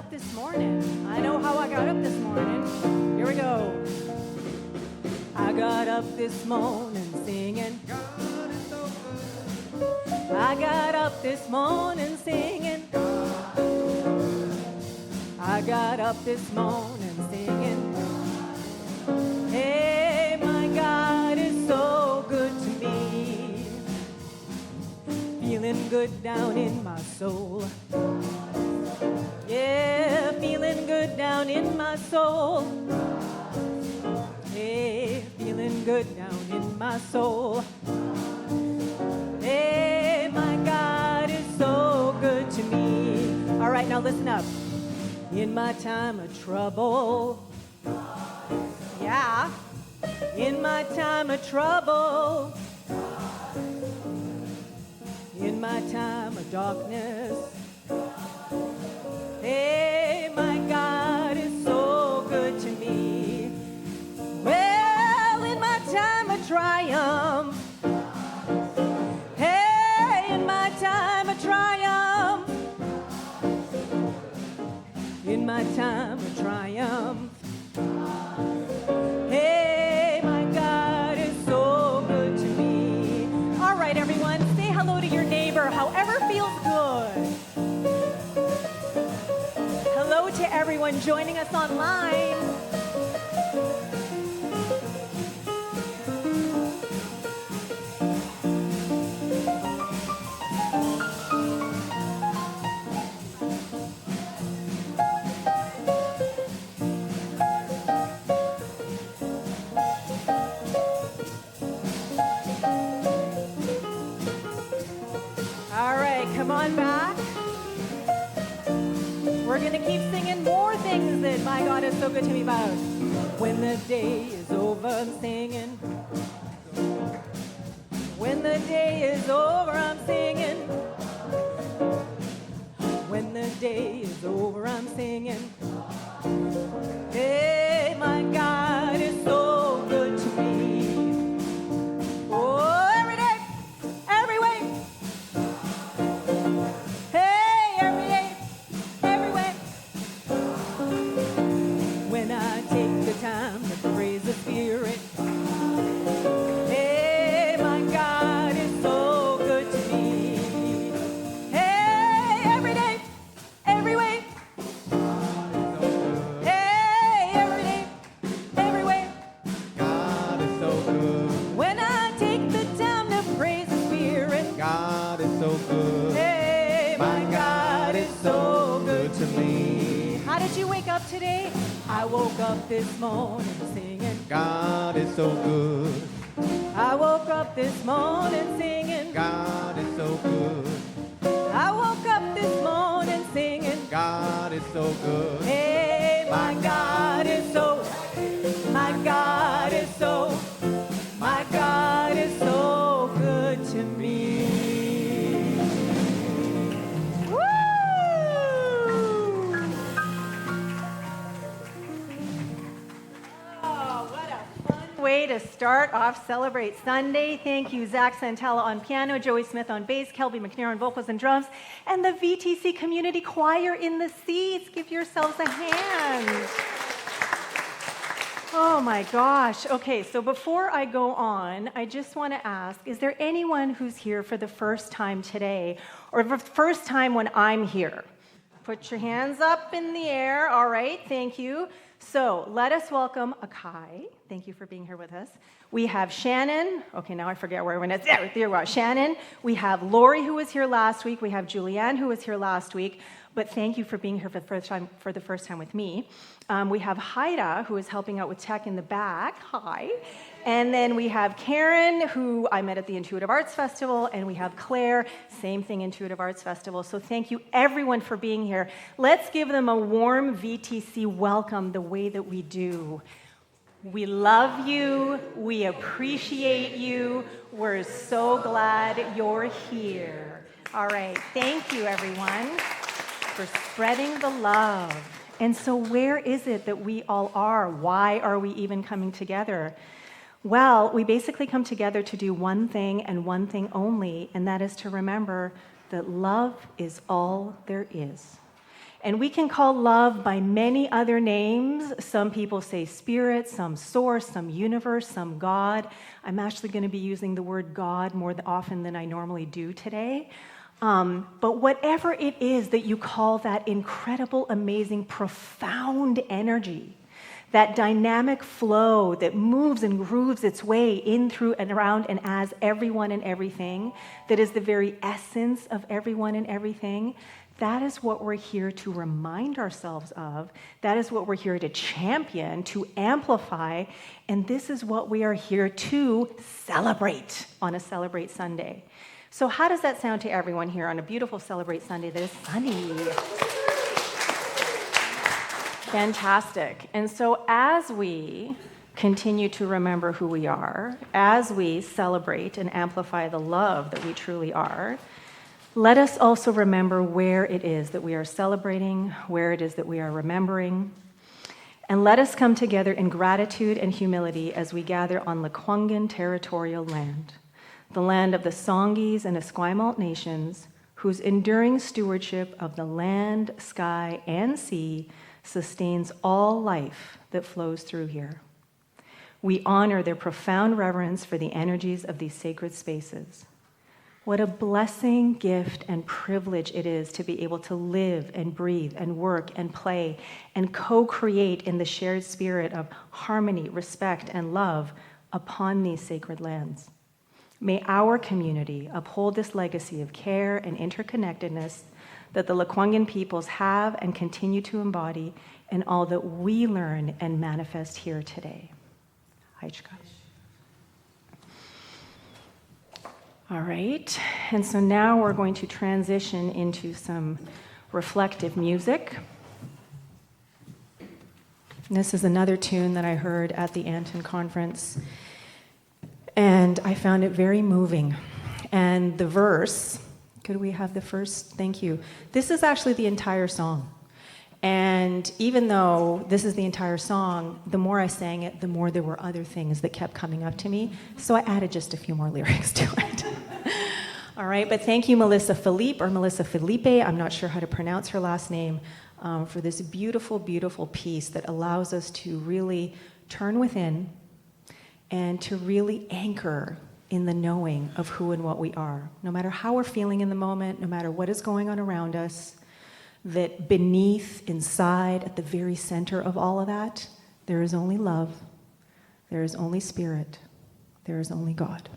up this morning. I know how I got up this morning. Here we go. I got up this morning singing. I got up this morning singing. I got up this morning singing. Hey, my God is so good to me. Feeling good down in my soul. Yeah, feeling good down in my soul. Hey, feeling good down in my soul. Hey, my God is so good to me. All right, now listen up. In my time of trouble, yeah, in my time of trouble, in my time of darkness, hey, my God is so good to me. Well, in my time of triumph, hey, in my time of triumph, in my time of triumph, hey, my God is so good to me. All right, everyone, say hello to your neighbor, however feels good. Hello to everyone joining us online. All right, come on back. We're going to keep singing more things that my God is so good to me about. When the day is over, I'm singing. When the day is over, I'm singing. When the day is over, I'm singing. Hey, my God is so good to me. Oh, every day, every way. Hey, every day, every way. When I take the time to praise the Spirit. Hey, my God is so good to me. Hey, every day, every way. Hey, every day, every way. God is so good. When I take the time to praise the Spirit. God is so good. Hey, my God is so good to me. How did you wake up today? I woke up this morning singing. God is so good. I woke up this morning singing. God is so good. I woke up this morning singing. God is so good. Hey, my God is so, my God is so, my God is so good to me. Woo! Oh, what a fun way to start off Celebrate Sunday. Thank you, Zach Santella on piano, Joey Smith on bass, Kelby McNair on vocals and drums, and the VTC Community Choir in the seats. Give yourselves a hand. Oh my gosh. Okay, so before I go on, I just want to ask, is there anyone who's here for the first time today, or for the first time when I'm here? Put your hands up in the air. All right, thank you. So let us welcome Akai. Thank you for being here with us. We have Shannon. Okay, now I forget where everyone is. There we are. Shannon. We have Lori, who was here last week. We have Julianne, who was here last week. But thank you for being here for the first time with me. We have Haida, who is helping out with tech in the back. Hi. And then we have Karen, who I met at the Intuitive Arts Festival, and we have Claire, same thing, Intuitive Arts Festival. So thank you, everyone, for being here. Let's give them a warm VTC welcome the way that we do. We love you. We appreciate you. We're so glad you're here. All right. Thank you, everyone, for spreading the love. And so where is it that we all are? Why are we even coming together? Well, we basically come together to do one thing and one thing only, and that is to remember that love is all there is. And we can call love by many other names. Some people say spirit, some source, some universe, some God. I'm actually going to be using the word God more often than I normally do today. But whatever it is that you call that incredible, amazing, profound energy, that dynamic flow that moves and grooves its way in, through, and around and as everyone and everything, that is the very essence of everyone and everything, that is what we're here to remind ourselves of. That is what we're here to champion, to amplify, and this is what we are here to celebrate on a Celebrate Sunday. So how does that sound to everyone here on a beautiful Celebrate Sunday that is sunny? Fantastic. And so as we continue to remember who we are, as we celebrate and amplify the love that we truly are, let us also remember where it is that we are celebrating, where it is that we are remembering, and let us come together in gratitude and humility as we gather on Lekwungen territorial land, the land of the Songhees and Esquimalt nations, whose enduring stewardship of the land, sky, and sea sustains all life that flows through here. We honor their profound reverence for the energies of these sacred spaces. What a blessing, gift, and privilege it is to be able to live and breathe and work and play and co-create in the shared spirit of harmony, respect, and love upon these sacred lands. May our community uphold this legacy of care and interconnectedness that the Lekwungen peoples have and continue to embody in all that we learn and manifest here today. Haichka. All right, and so now we're going to transition into some reflective music. And this is another tune that I heard at the Anton conference, and I found it very moving. And the verse, could we have the first? Thank you. This is actually the entire song. And even though this is the entire song, the more I sang it, the more there were other things that kept coming up to me. So I added just a few more lyrics to it. All right, but thank you, Melissa Philippe, or Melissa Felipe, I'm not sure how to pronounce her last name, for this beautiful, beautiful piece that allows us to really turn within and to really anchor in the knowing of who and what we are. No matter how we're feeling in the moment, no matter what is going on around us, that beneath, inside, at the very center of all of that, there is only love, there is only spirit, there is only God.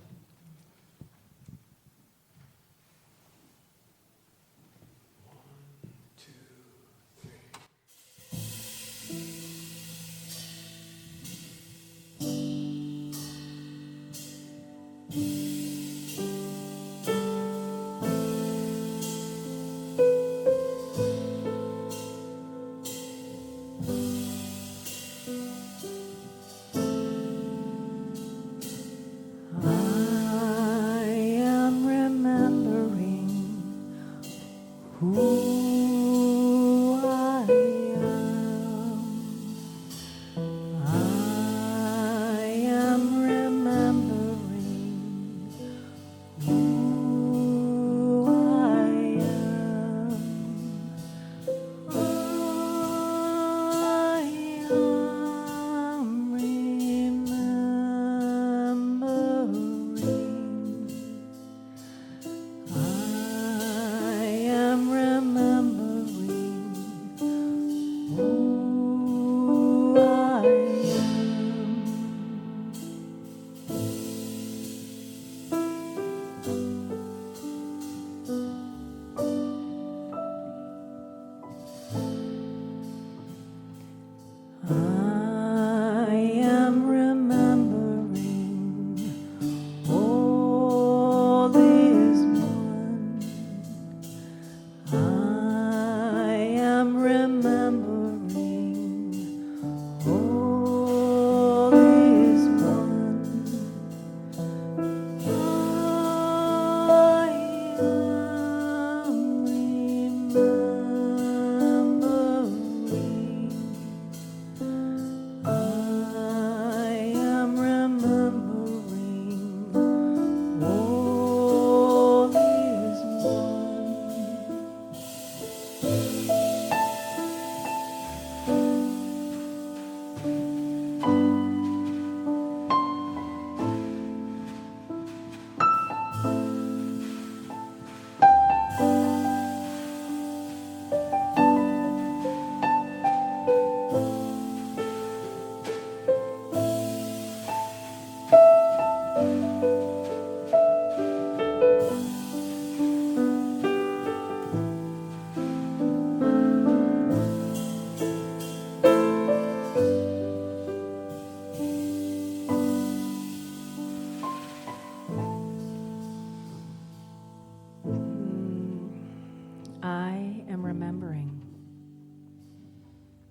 I am remembering.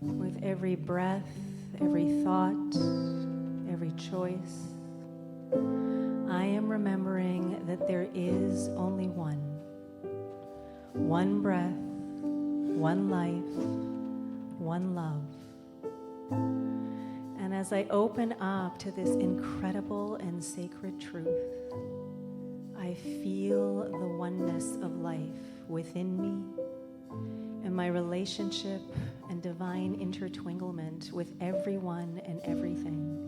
With every breath, every thought, every choice, I am remembering that there is only one. One breath, one life, one love. And as I open up to this incredible and sacred truth, I feel the oneness of life within me and my relationship and divine intertwinglement with everyone and everything.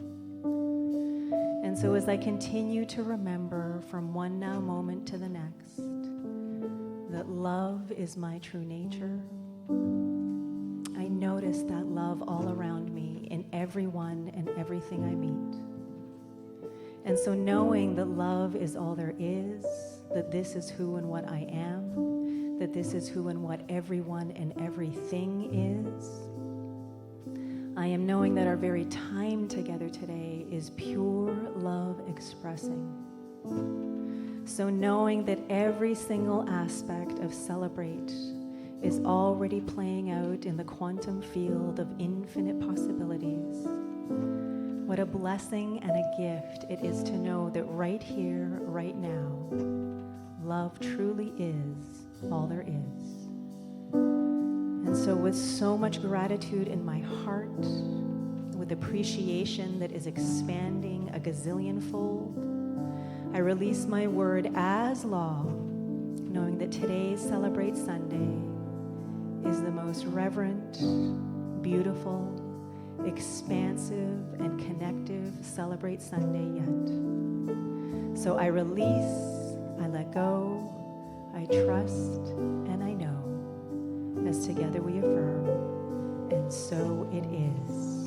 And so as I continue to remember from one now moment to the next that love is my true nature, I notice that love all around me in everyone and everything I meet. And so knowing that love is all there is, that this is who and what I am, that this is who and what everyone and everything is, I am knowing that our very time together today is pure love expressing. So knowing that every single aspect of Celebrate is already playing out in the quantum field of infinite possibilities, what a blessing and a gift it is to know that right here, right now, love truly is all there is. And so with so much gratitude in my heart, with appreciation that is expanding a gazillionfold, I release my word as law, knowing that today's Celebrate Sunday is the most reverent, beautiful, expansive, and connective Celebrate Sunday yet. So I release, I let go, I trust, and I know, as together we affirm, and so it is.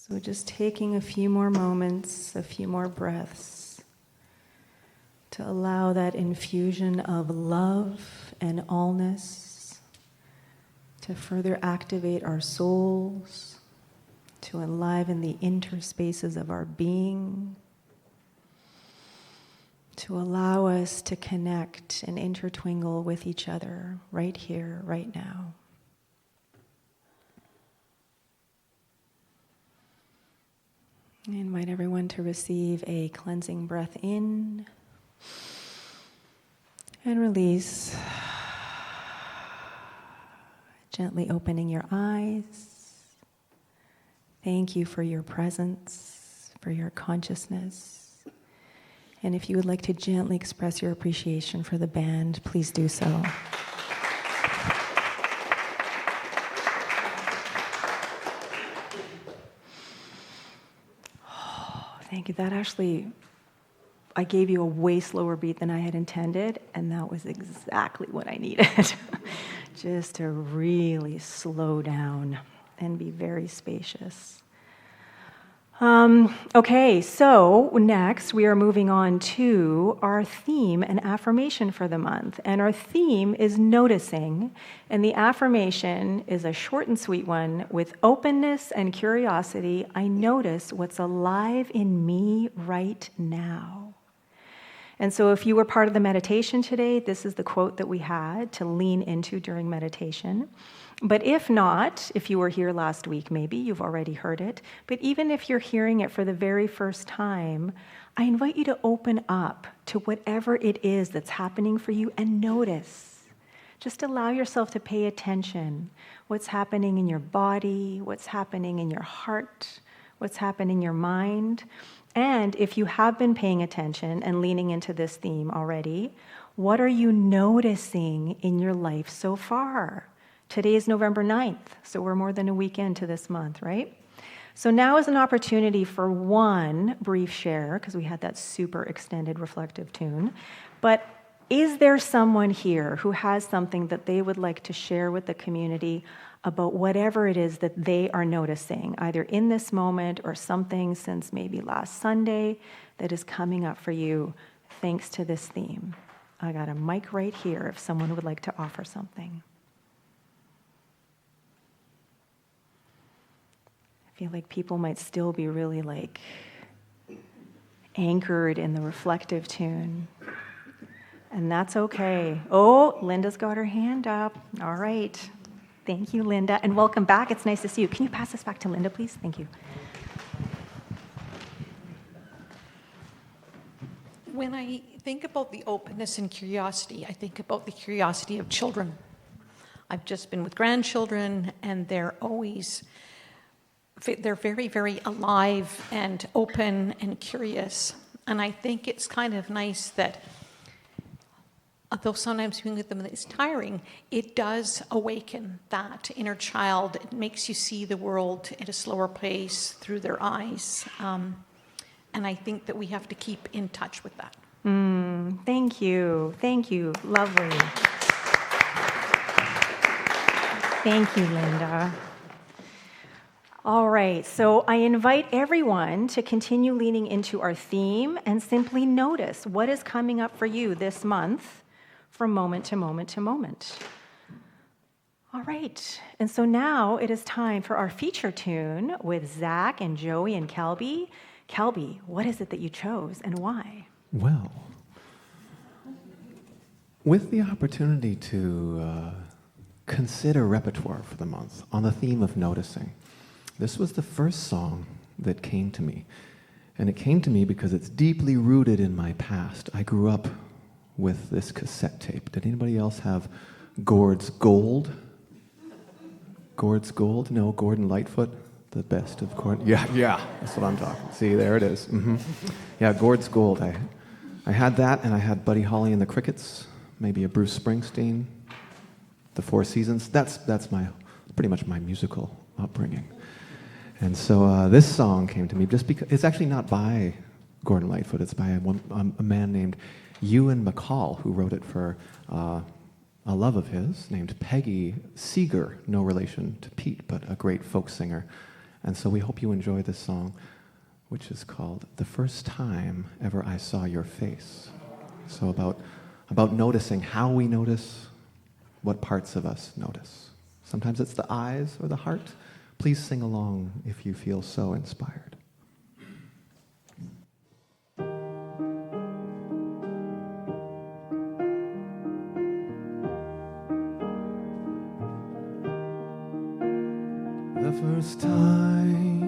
So just taking a few more moments, a few more breaths to allow that infusion of love and allness, to further activate our souls, to enliven the interspaces of our being, to allow us to connect and intertwingle with each other right here, right now. I invite everyone to receive a cleansing breath in and release. Gently opening your eyes. Thank you for your presence, for your consciousness. And if you would like to gently express your appreciation for the band, please do so. Thank you. That actually, I gave you a way slower beat than I had intended, and that was exactly what I needed. Just to really slow down and be very spacious. Okay, so next we are moving on to our theme and affirmation for the month. And our theme is noticing, and the affirmation is a short and sweet one. With openness and curiosity, I notice what's alive in me right now. And so if you were part of the meditation today, this is the quote that we had to lean into during meditation. But if not, if you were here last week, maybe you've already heard it. But even if you're hearing it for the very first time, I invite you to open up to whatever it is that's happening for you and notice. Just allow yourself to pay attention. What's happening in your body, what's happening in your heart, what's happening in your mind. And if you have been paying attention and leaning into this theme already, what are you noticing in your life so far? Today is November 9th, so we're more than a week into this month, right? So now is an opportunity for one brief share, because we had that super extended reflective tune. But is there someone here who has something that they would like to share with the community about whatever it is that they are noticing, either in this moment or something since maybe last Sunday that is coming up for you thanks to this theme? I got a mic right here if someone would like to offer something. I feel like people might still be really anchored in the reflective tune. And that's okay. Oh, Linda's got her hand up. All right. Thank you, Linda. And welcome back. It's nice to see you. Can you pass this back to Linda, please? Thank you. When I think about the openness and curiosity, I think about the curiosity of children. I've just been with grandchildren, and they're very, very alive and open and curious. And I think it's kind of nice that, although sometimes being with them is tiring, it does awaken that inner child. It makes you see the world at a slower pace through their eyes. And I think that we have to keep in touch with that. Thank you. Thank you. Lovely. Thank you, Linda. All right, so I invite everyone to continue leaning into our theme and simply notice what is coming up for you this month from moment to moment to moment. All right, and so now it is time for our feature tune with Zach and Joey and Kelby. Kelby, what is it that you chose and why? Well, with the opportunity to consider repertoire for the month on the theme of noticing, this was the first song that came to me. And it came to me because it's deeply rooted in my past. I grew up with this cassette tape. Did anybody else have Gord's Gold? Gord's Gold? No, Gordon Lightfoot, the best of Gordon. Yeah, that's what I'm talking. See, there it is. Yeah, Gord's Gold. I had that, and I had Buddy Holly and the Crickets, maybe a Bruce Springsteen, the Four Seasons. That's pretty much my musical upbringing. And so this song came to me just because it's actually not by Gordon Lightfoot. It's by a man named Ewan McCall, who wrote it for a love of his named Peggy Seeger, no relation to Pete, but a great folk singer. And so we hope you enjoy this song, which is called The First Time Ever I Saw Your Face. So about noticing how we notice, what parts of us notice. Sometimes it's the eyes or the heart. Please sing along if you feel so inspired. The first time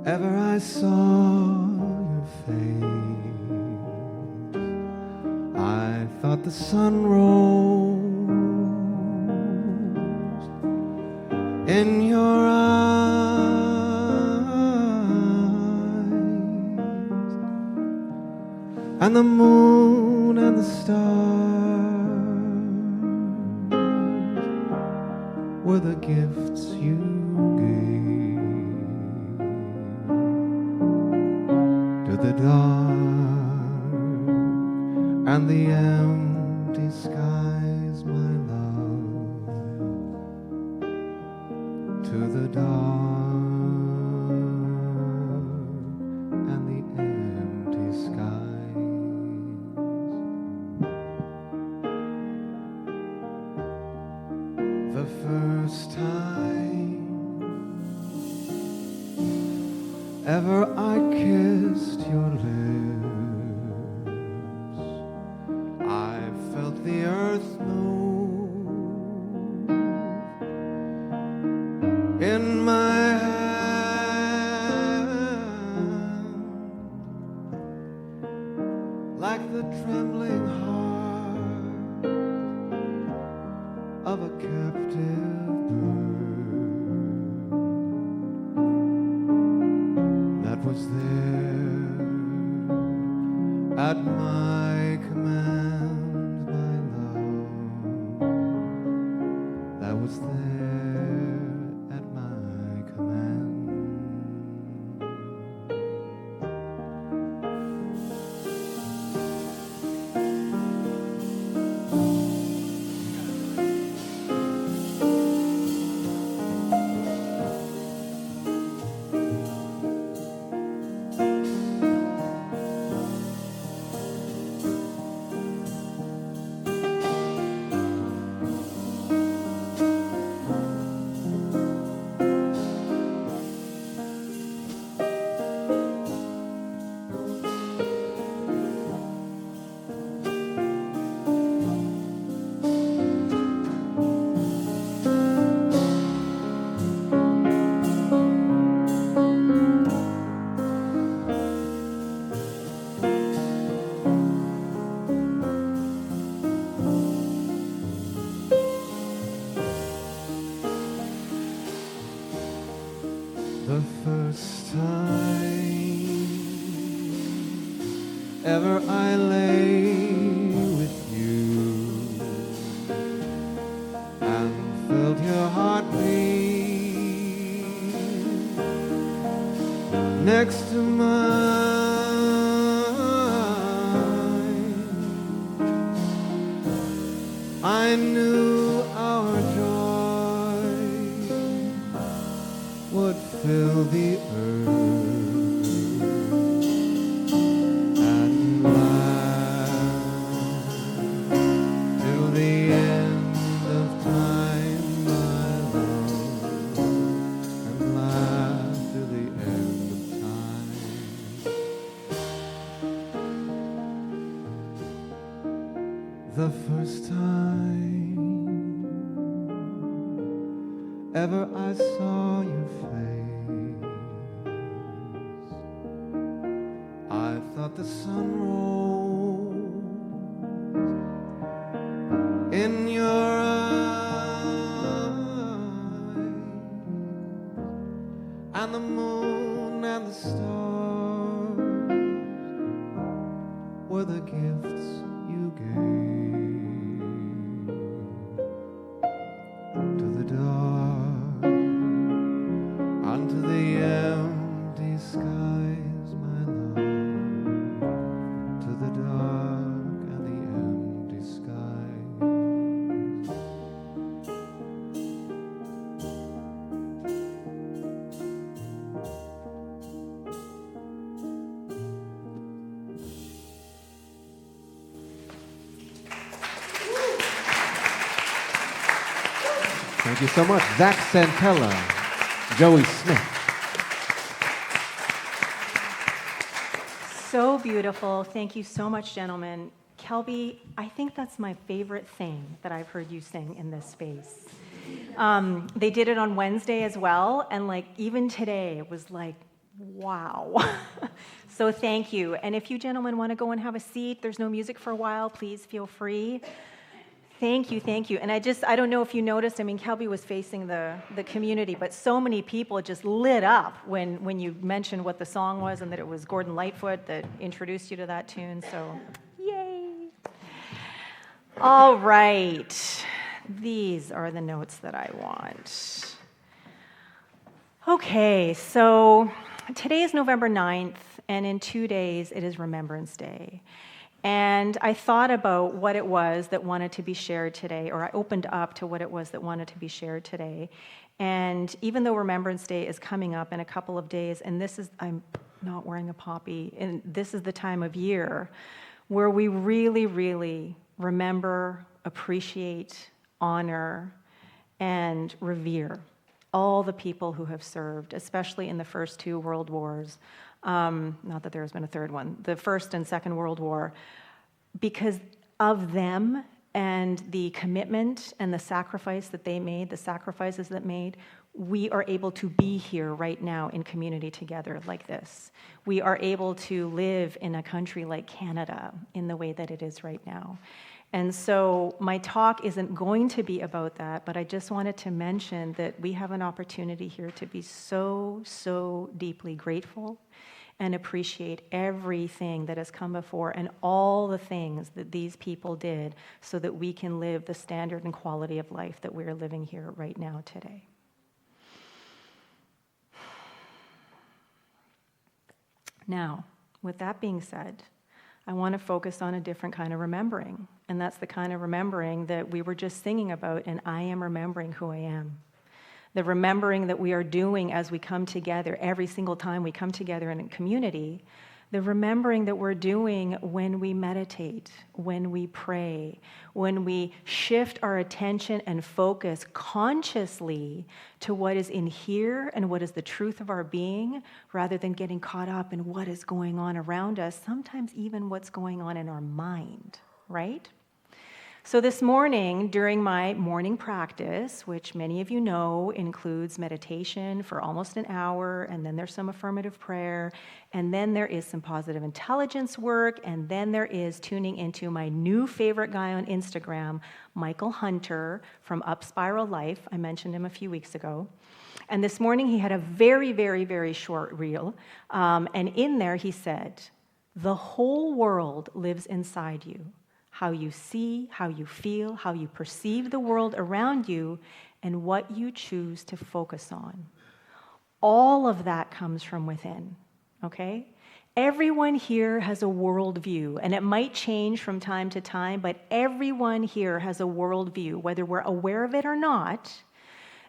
ever I saw your face, I thought the sun rose in your eyes, and the moon and the stars were the gifts you gave to the dark and the empty skies, my love, to the dark and the empty skies. The first time ever I kissed your lips, I felt the earth move in my hand, like the trembling heart of a captive bird that was there at my command, my love, that was there at my command. The first time ever I lay with you and felt your heartbeat next to mine, I knew our joy would fill the earth and last till the end of time, my love, and last till the end of time. The first time ever I saw your face, I thought the sun rose in your eyes, and the moon and the stars were the gifts you gave to the dark, unto the empty skies, my love, to the dark and the empty skies. Thank you so much. Zach Santella, Joey Smith. So beautiful. Thank you so much, gentlemen. Kelby, I think that's my favorite thing that I've heard you sing in this space. They did it on Wednesday as well, and like even today, it was like, wow. So thank you. And if you gentlemen want to go and have a seat, there's no music for a while, please feel free. Thank you, thank you. And I don't know if you noticed, I mean, Kelby was facing the community, but so many people just lit up when you mentioned what the song was and that it was Gordon Lightfoot that introduced you to that tune, so yay. All right, these are the notes that I want. Okay, so today is November 9th, and in 2 days it is Remembrance Day. And I thought about what it was that wanted to be shared today, or I opened up to what it was that wanted to be shared today. And even though Remembrance Day is coming up in a couple of days, and I'm not wearing a poppy, and this is the time of year where we really, really remember, appreciate, honor, and revere all the people who have served, especially in the first two world wars. Not that there has been a third one, the First and Second World War, because of them and the commitment and the sacrifice that they made, the sacrifices that made, we are able to be here right now in community together like this. We are able to live in a country like Canada in the way that it is right now. And so my talk isn't going to be about that, but I just wanted to mention that we have an opportunity here to be so, so deeply grateful and appreciate everything that has come before and all the things that these people did so that we can live the standard and quality of life that we're living here right now today. Now, with that being said, I want to focus on a different kind of remembering, and that's the kind of remembering that we were just singing about, and I am remembering who I am. The remembering that we are doing as we come together, every single time we come together in a community, the remembering that we're doing when we meditate, when we pray, when we shift our attention and focus consciously to what is in here and what is the truth of our being, rather than getting caught up in what is going on around us, sometimes even what's going on in our mind, right? So this morning, during my morning practice, which many of you know includes meditation for almost an hour, and then there's some affirmative prayer, and then there is some positive intelligence work, and then there is tuning into my new favorite guy on Instagram, Michael Hunter from Up Spiral Life. I mentioned him a few weeks ago. And this morning he had a very, very, very short reel, and in there he said, "The whole world lives inside you. How you see, how you feel, how you perceive the world around you, and what you choose to focus on. All of that comes from within, okay? Everyone here has a worldview, and it might change from time to time, but everyone here has a worldview, whether we're aware of it or not,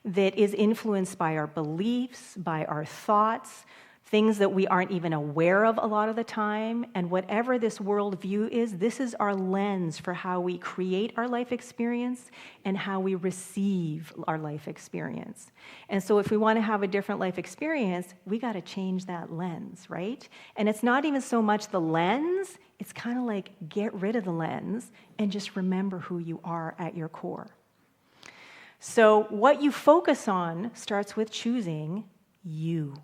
that is influenced by our beliefs, by our thoughts, things that we aren't even aware of a lot of the time. And whatever this worldview is, this is our lens for how we create our life experience and how we receive our life experience. And so if we want to have a different life experience, we got to change that lens, right? And it's not even so much the lens, it's kind of like get rid of the lens and just remember who you are at your core. So what you focus on starts with choosing you.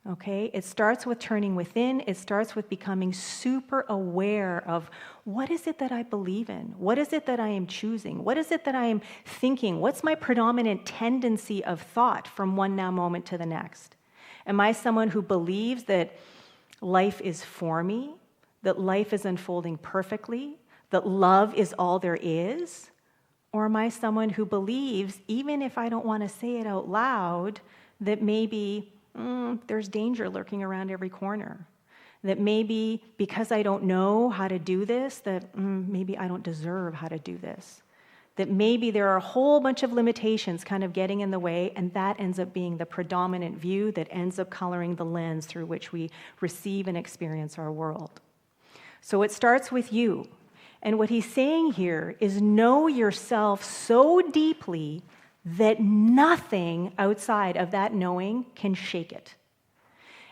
Okay, it starts with turning within. It starts with becoming super aware of what is it that I believe in? What is it that I am choosing? What is it that I am thinking? What's my predominant tendency of thought from one now moment to the next? Am I someone who believes that life is for me, that life is unfolding perfectly, that love is all there is? Or am I someone who believes, even if I don't want to say it out loud, that maybe there's danger lurking around every corner? That maybe because I don't know how to do this, that maybe I don't deserve how to do this. That maybe there are a whole bunch of limitations kind of getting in the way, and that ends up being the predominant view that ends up coloring the lens through which we receive and experience our world. So it starts with you. And what he's saying here is know yourself so deeply that nothing outside of that knowing can shake it.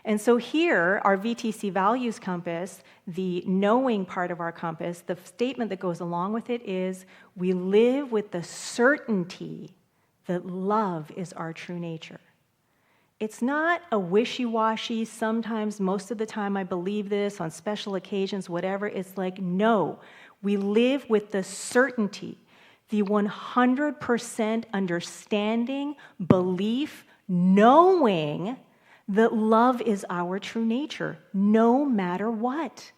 And so here, our VTC values compass, the knowing part of our compass, the statement that goes along with it is, we live with the certainty that love is our true nature. It's not a wishy-washy, sometimes, most of the time I believe this, on special occasions, whatever. It's like, no, we live with the certainty, the 100% understanding, belief, knowing that love is our true nature, no matter what.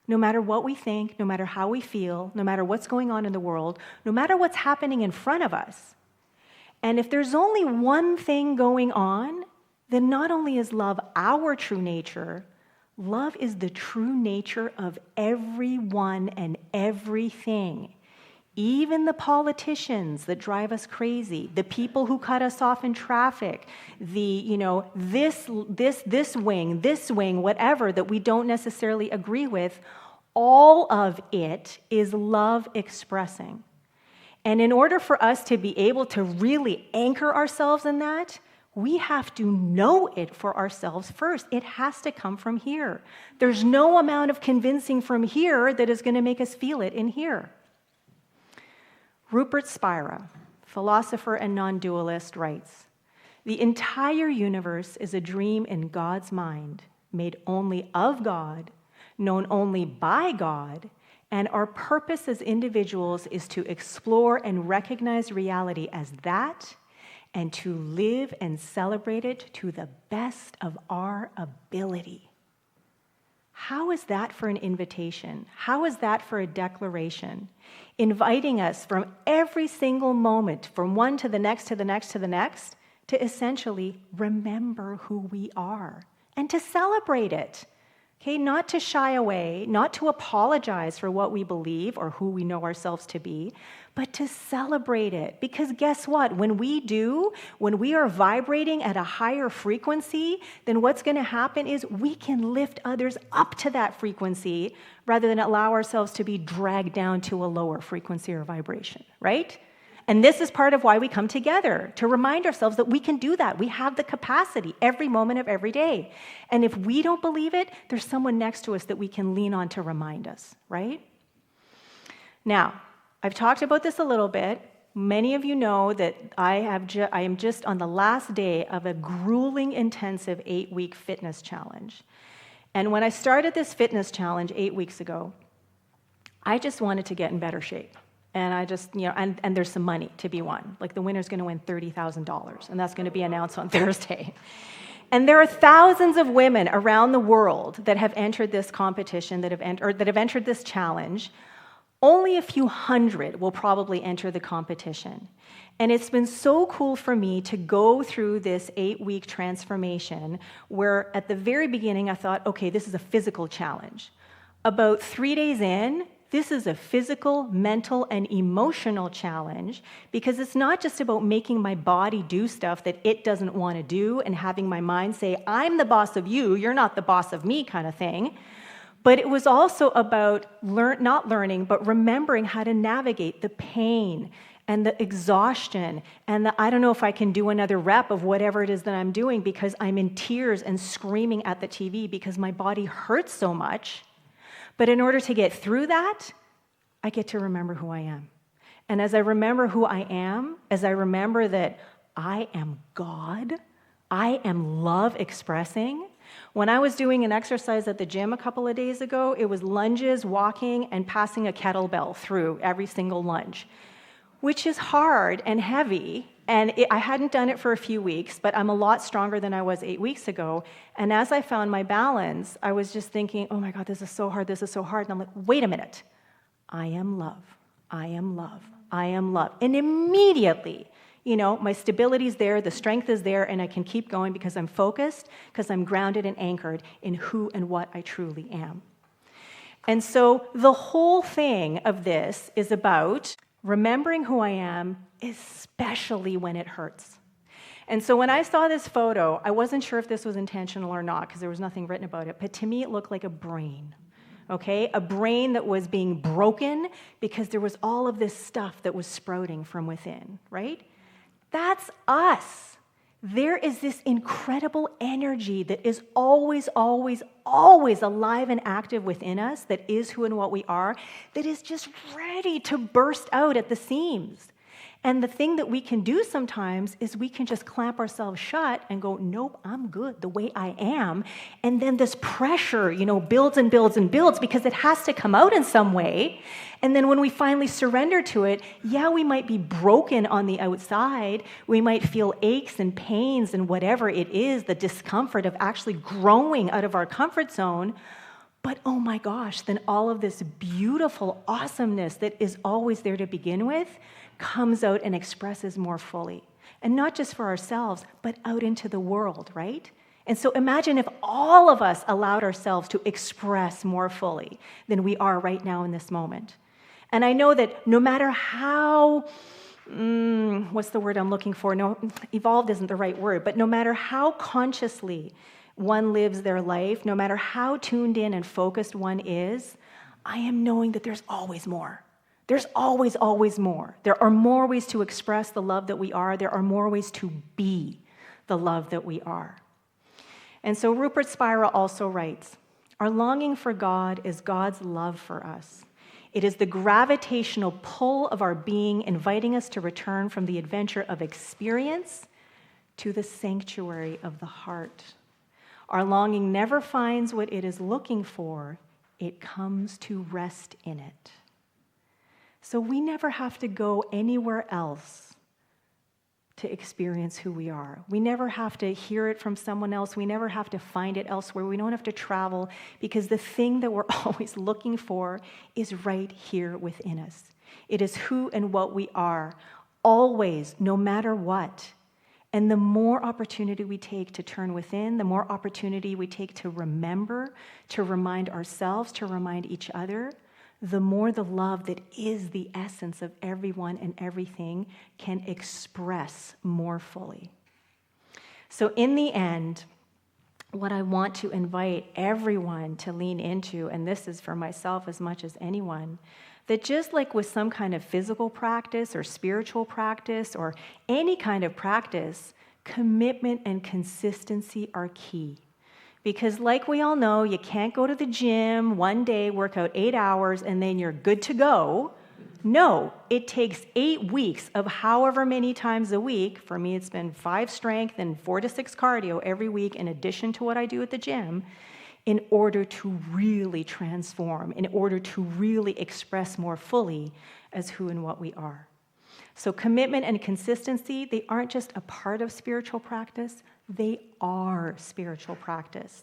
No matter what we think, no matter how we feel, no matter what's going on in the world, no matter what's happening in front of us. And if there's only one thing going on, then not only is love our true nature, love is the true nature of everyone and everything. Even the politicians that drive us crazy, the people who cut us off in traffic, this wing, whatever that we don't necessarily agree with, all of it is love expressing. And in order for us to be able to really anchor ourselves in that, we have to know it for ourselves first. It has to come from here. There's no amount of convincing from here that is going to make us feel it in here. Rupert Spira, philosopher and non-dualist, writes, "The entire universe is a dream in God's mind, made only of God, known only by God, and our purpose as individuals is to explore and recognize reality as that, and to live and celebrate it to the best of our ability." How is that for an invitation? How is that for a declaration? Inviting us from every single moment, from one to the next, to the next, to the next, to essentially remember who we are and to celebrate it. Okay, not to shy away, not to apologize for what we believe or who we know ourselves to be, but to celebrate it. Because guess what? When we are vibrating at a higher frequency, then what's going to happen is we can lift others up to that frequency rather than allow ourselves to be dragged down to a lower frequency or vibration, right? And this is part of why we come together, to remind ourselves that we can do that. We have the capacity every moment of every day. And if we don't believe it, there's someone next to us that we can lean on to remind us, right? Now, I've talked about this a little bit. Many of you know that I am just on the last day of a grueling, intensive 8-week fitness challenge. And when I started this fitness challenge 8 weeks ago, I just wanted to get in better shape. And I just, and there's some money to be won. Like the winner's going to win $30,000, and that's going to be announced on Thursday. And there are thousands of women around the world that have entered this competition, that have entered this challenge. Only a few hundred will probably enter the competition. And it's been so cool for me to go through this 8-week transformation where at the very beginning I thought, okay, this is a physical challenge. About 3 days in, this is a physical, mental, and emotional challenge because it's not just about making my body do stuff that it doesn't want to do and having my mind say, I'm the boss of you, you're not the boss of me kind of thing. But it was also about not learning, but remembering how to navigate the pain and the exhaustion and the I don't know if I can do another rep of whatever it is that I'm doing because I'm in tears and screaming at the TV because my body hurts so much. But in order to get through that, I get to remember who I am. And as I remember who I am, as I remember that I am God, I am love expressing. When I was doing an exercise at the gym a couple of days ago, it was lunges, walking, and passing a kettlebell through every single lunge, which is hard and heavy. And I hadn't done it for a few weeks, but I'm a lot stronger than I was 8 weeks ago. And as I found my balance, I was just thinking, oh my God, this is so hard, this is so hard. And I'm like, wait a minute. I am love. I am love. I am love. And immediately, my stability is there, the strength is there, and I can keep going because I'm focused, because I'm grounded and anchored in who and what I truly am. And so the whole thing of this is about remembering who I am, especially when it hurts. And so when I saw this photo, I wasn't sure if this was intentional or not because there was nothing written about it, but to me it looked like a brain, okay? A brain that was being broken because there was all of this stuff that was sprouting from within, right? That's us. There is this incredible energy that is always, always, always alive and active within us, that is who and what we are, that is just ready to burst out at the seams. And the thing that we can do sometimes is we can just clamp ourselves shut and go, nope, I'm good the way I am. And then this pressure, builds and builds and builds because it has to come out in some way. And then when we finally surrender to it, we might be broken on the outside. We might feel aches and pains and whatever it is, the discomfort of actually growing out of our comfort zone. But oh my gosh, then all of this beautiful awesomeness that is always there to begin with comes out and expresses more fully. And not just for ourselves, but out into the world, right? And so imagine if all of us allowed ourselves to express more fully than we are right now in this moment. And I know that no matter how, what's the word I'm looking for? No, evolved isn't the right word, but no matter how consciously one lives their life, no matter how tuned in and focused one is, I am knowing that there's always more. There's always, always more. There are more ways to express the love that we are. There are more ways to be the love that we are. And so Rupert Spira also writes, our longing for God is God's love for us. It is the gravitational pull of our being inviting us to return from the adventure of experience to the sanctuary of the heart. Our longing never finds what it is looking for. It comes to rest in it. So we never have to go anywhere else to experience who we are. We never have to hear it from someone else. We never have to find it elsewhere. We don't have to travel, because the thing that we're always looking for is right here within us. It is who and what we are, always, no matter what. And the more opportunity we take to turn within, the more opportunity we take to remember, to remind ourselves, to remind each other, the more the love that is the essence of everyone and everything can express more fully. So in the end, what I want to invite everyone to lean into, and this is for myself as much as anyone, that just like with some kind of physical practice or spiritual practice or any kind of practice, commitment and consistency are key. Because like we all know, you can't go to the gym one day, work out 8 hours, and then you're good to go. No, it takes 8 weeks of however many times a week. For me, it's been 5 strength and 4 to 6 cardio every week in addition to what I do at the gym, in order to really transform, in order to really express more fully as who and what we are. So commitment and consistency, they aren't just a part of spiritual practice, they are spiritual practice.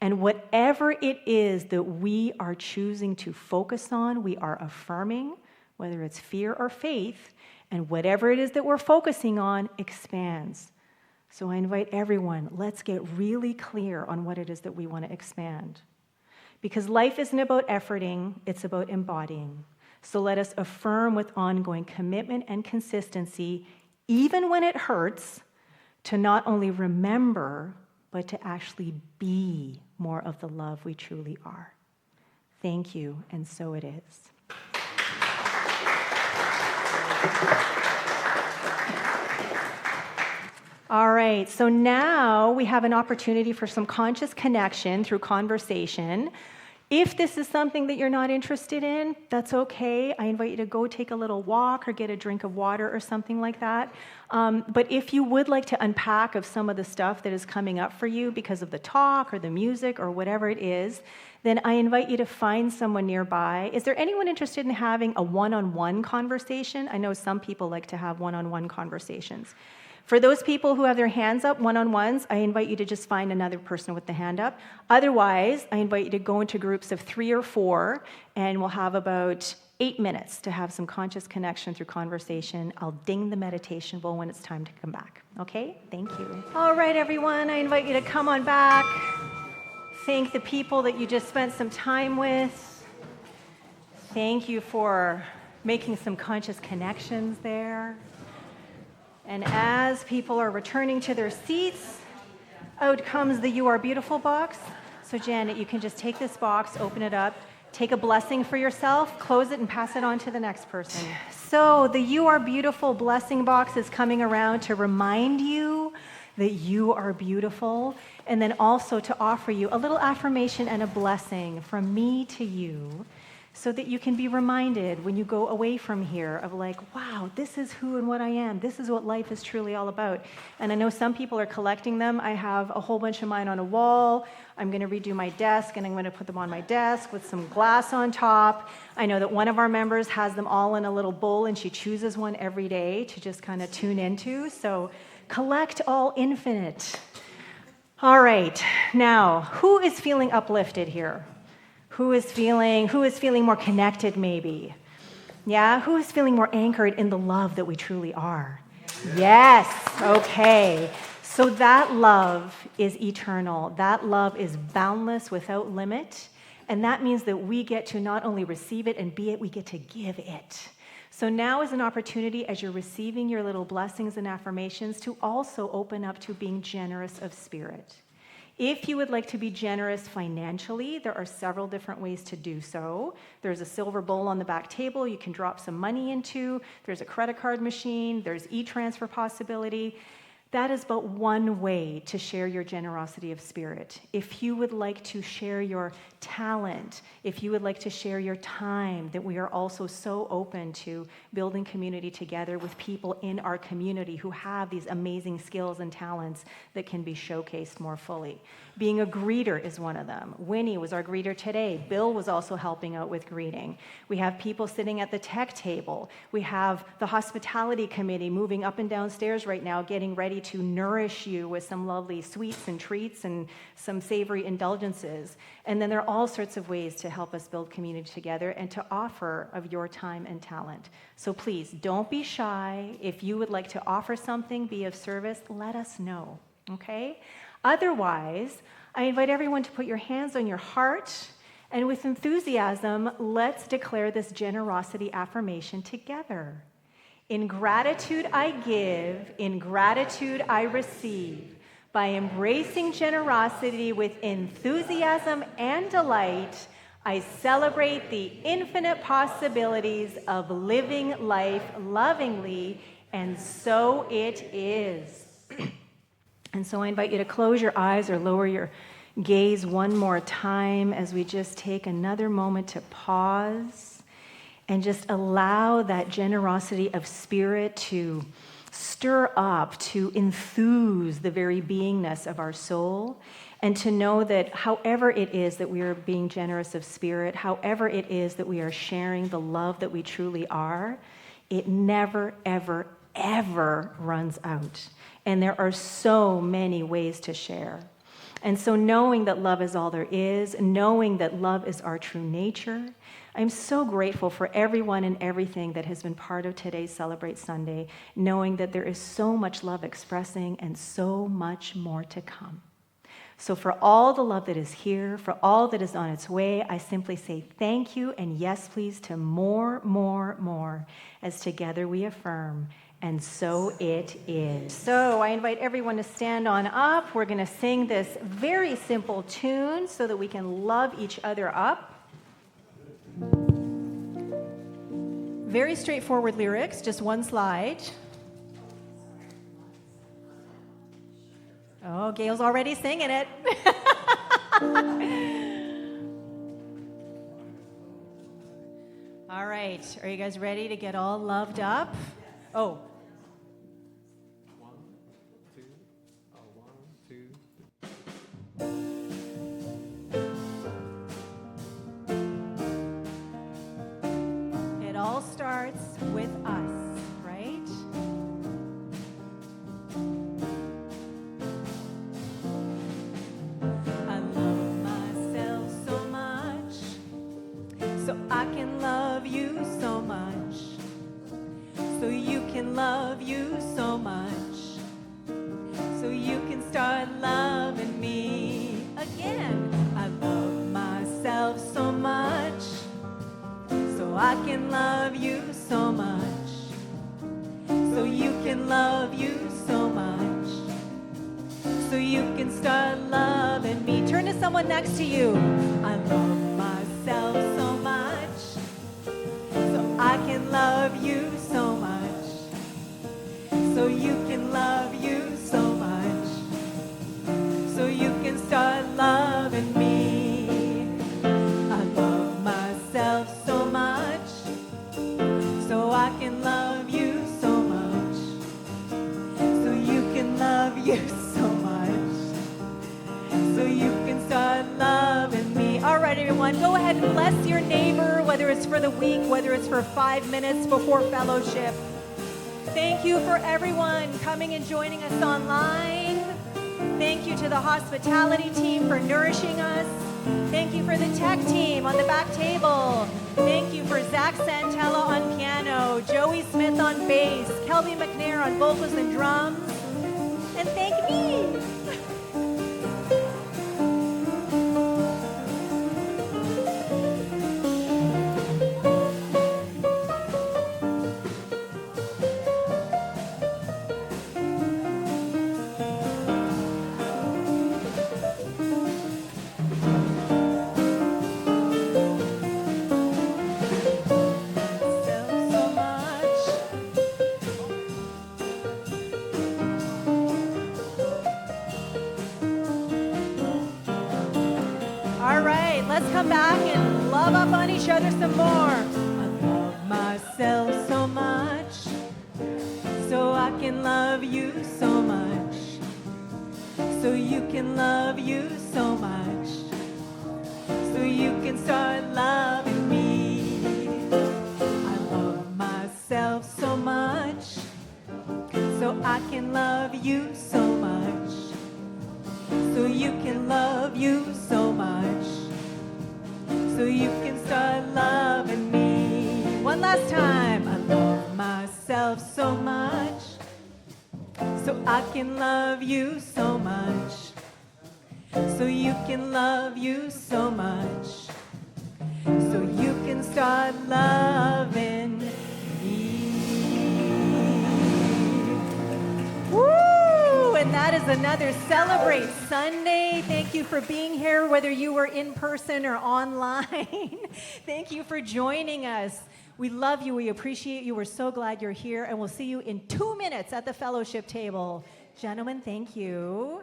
And whatever it is that we are choosing to focus on, we are affirming, whether it's fear or faith, and whatever it is that we're focusing on expands. So I invite everyone, let's get really clear on what it is that we want to expand. Because life isn't about efforting, it's about embodying. So let us affirm with ongoing commitment and consistency, even when it hurts, to not only remember, but to actually be more of the love we truly are. Thank you, and so it is. All right, so now we have an opportunity for some conscious connection through conversation. If this is something that you're not interested in, that's okay. I invite you to go take a little walk or get a drink of water or something like that. But if you would like to unpack of some of the stuff that is coming up for you because of the talk or the music or whatever it is, then I invite you to find someone nearby. Is there anyone interested in having a one-on-one conversation? I know some people like to have one-on-one conversations. For those people who have their hands up, one-on-ones, I invite you to just find another person with the hand up. Otherwise, I invite you to go into groups of 3 or 4, and we'll have about 8 minutes to have some conscious connection through conversation. I'll ding the meditation bowl when it's time to come back. Okay? Thank you. All right, everyone, I invite you to come on back. Thank the people that you just spent some time with. Thank you for making some conscious connections there. And as people are returning to their seats, out comes the You Are Beautiful box. So Janet, you can just take this box, open it up, Take a blessing for yourself, close it, and pass it on to the next person. So the You Are Beautiful blessing box is coming around to remind you that you are beautiful, and then also to offer you a little affirmation and a blessing from me to you, so that you can be reminded when you go away from here of like, wow, this is who and what I am. This is what life is truly all about. And I know some people are collecting them. I have a whole bunch of mine on a wall. I'm going to redo my desk, and I'm going to put them on my desk with some glass on top. I know that one of our members has them all in a little bowl, and she chooses one every day to just kind of tune into. So collect all infinite. All right. Now, who is feeling uplifted here? Who is feeling more connected maybe? Yeah, who is feeling more anchored in the love that we truly are? Yes. Okay. So that love is eternal. That love is boundless, without limit. And that means that we get to not only receive it and be it, we get to give it. So now is an opportunity, as you're receiving your little blessings and affirmations, to also open up to being generous of spirit. If you would like to be generous financially, there are several different ways to do so. There's a silver bowl on the back table you can drop some money into. There's a credit card machine. There's e-transfer possibility. That is but one way to share your generosity of spirit. If you would like to share your talent, if you would like to share your time, that we are also so open to building community together with people in our community who have these amazing skills and talents that can be showcased more fully. Being a greeter is one of them. Winnie was our greeter today. Bill was also helping out with greeting. We have people sitting at the tech table. We have the hospitality committee moving up and down stairs right now, getting ready to nourish you with some lovely sweets and treats and some savory indulgences. And then there are all sorts of ways to help us build community together and to offer of your time and talent. So please, don't be shy. If you would like to offer something, be of service, let us know, okay? Otherwise, I invite everyone to put your hands on your heart, and with enthusiasm, let's declare this generosity affirmation together. In gratitude I give, in gratitude I receive. By embracing generosity with enthusiasm and delight, I celebrate the infinite possibilities of living life lovingly, and so it is. And so I invite you to close your eyes or lower your gaze one more time as we just take another moment to pause and just allow that generosity of spirit to stir up, to enthuse the very beingness of our soul, and to know that however it is that we are being generous of spirit, however it is that we are sharing the love that we truly are, it never, ever, ever runs out. And there are so many ways to share. And so knowing that love is all there is, knowing that love is our true nature, I'm so grateful for everyone and everything that has been part of today's Celebrate Sunday, knowing that there is so much love expressing and so much more to come. So for all the love that is here, for all that is on its way, I simply say thank you and yes, please, to more, more, more, as together we affirm, and so it is. So I invite everyone to stand on up. We're going to sing this very simple tune so that we can love each other up. Very straightforward lyrics, just one slide. Oh, Gail's already singing it. All right, are you guys ready to get all loved up? Oh. 1, 2, 1, 2. It all starts with us, right? I love myself so much, so I can love you so much. So you can love you so much. So you can start loving me again. I love myself so much. So I can love you so much. So you can love you so much. So you can start loving me. Turn to someone next to you. I love myself so can love you so much. So you can love you so much. So you can start loving me. I love myself so much. So I can love you so much. So you can love you so much. So you can start loving me. All right, everyone, go ahead and bless your neighbor, whether it's for the week, whether it's for 5 minutes before fellowship. Thank you for everyone coming and joining us online. Thank you to the hospitality team for nourishing us. Thank you for the tech team on the back table. Thank you for Zach Santella on piano, Joey Smith on bass, Kelby McNair on vocals and drums. And thank me. Let's come back and love up on each other some more. I love myself so much, so I can love you so much. So you can love you so much. So you can start loving me. I love myself so much, so I can love you so much. So you can love you so much. So you can start loving me. One last time. I love myself so much, so I can love you so much. So you can love you so much. So you can start loving me. Woo! And that is another Celebrate Sunday. Thank you for being here, whether you were in person or online. Thank you for joining us. We love you. We appreciate you. We're so glad you're here. And we'll see you in 2 minutes at the fellowship table. Gentlemen, thank you.